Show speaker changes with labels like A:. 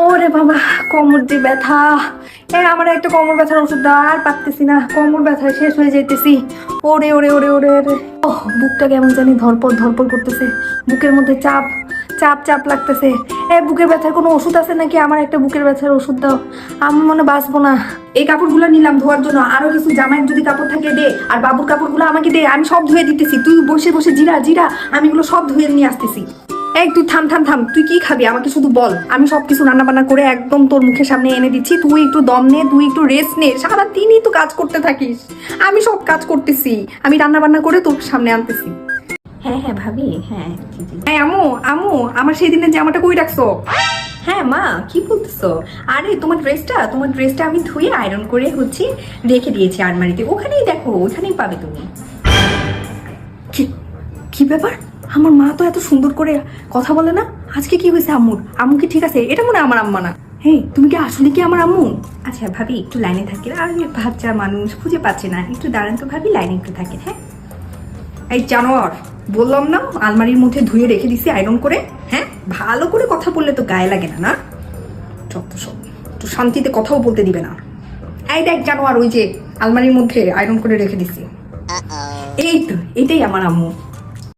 A: ওরে বাবা, কোমর যে ব্যথা। আমার একটা কোমর ব্যথার ওষুধ দাও, আর পারতেছি না, কোমর ব্যথায় শেষ হয়ে যাইতেছি। ওরে ওরে ওরে ওরে ওরে, ওহ বুকটা কেমন জানি ধরপড় ধরপড় করতেছে, বুকের মধ্যে চাপ চাপ চাপ লাগতেছে। বুকের ব্যথার কোনো ওষুধ আছে নাকি? আমার একটা বুকের ব্যথার ওষুধ দাও, আমি মনে বাঁচবো না। এই কাপড়গুলো নিলাম ধোয়ার জন্য, আরো কিছু জামাইয়ের যদি কাপড় থাকে দে, আর বাবুর কাপড়গুলো আমাকে দে, আমি সব ধুয়ে দিতেছি। তুই বসে বসে জিরা জিরা, আমি এগুলো সব ধুয়ে নিয়ে আসতেছি। তুই থাম থাম থাম, তুই কি খাবি আমাকে শুধু বল, আমি সবকিছু রান্না বান্না করে একদম তোর মুখের সামনে এনে দিচ্ছি। তুই একটু দম নে, তুই একটু রেস্ট নে, সারাদিনই তো কাজ করতে থাকিস। আমি সব কাজ করতেছি, আমি রান্না বান্না করে তোর সামনে আনতেছি। হ্যাঁ হ্যাঁ ভাবি, হ্যাঁ হ্যাঁ আমু আমু, আমার সেই দিনের জামাটা কই রাখছো? হ্যাঁ মা, কি বলতেছো? আরে তোমার ড্রেসটা আমি ধুয়ে আয়রন করে রেখে দিয়েছি আলমারিতে, ওখানেই দেখো, ওখানেই পাবে তুমি। কি কি ব্যাপার? আমার মা তো এত সুন্দর করে কথা বলে না, আজকে কি হয়েছে আম্মুর? আম্মু কি ঠিক আছে? এটা মনে হয় আমার আম্মা না। হেই, তুমি কি আসলে কি আমার আম্মু? আচ্ছা ভাবি, একটু লাইনে থাকেন, আর বাচ্চা মানুষ খুঁজে পাচ্ছে না, একটু দাঁড়ান তো ভাবি, লাইনে একটু থাকেন। হ্যাঁ এই জানোয়ার, বললাম না আলমারির মধ্যে ধুয়ে রেখে দিছি আয়রন করে। হ্যাঁ, ভালো করে কথা বললে তো গায়ে লাগে না, না? যত সব, একটু শান্তিতে কথাও বলতে দিবে না। এই দেখ জানোয়ার, ওই যে আলমারির মধ্যে আয়রন করে রেখে দিছি। এই তো, এটাই আমার আম্মু।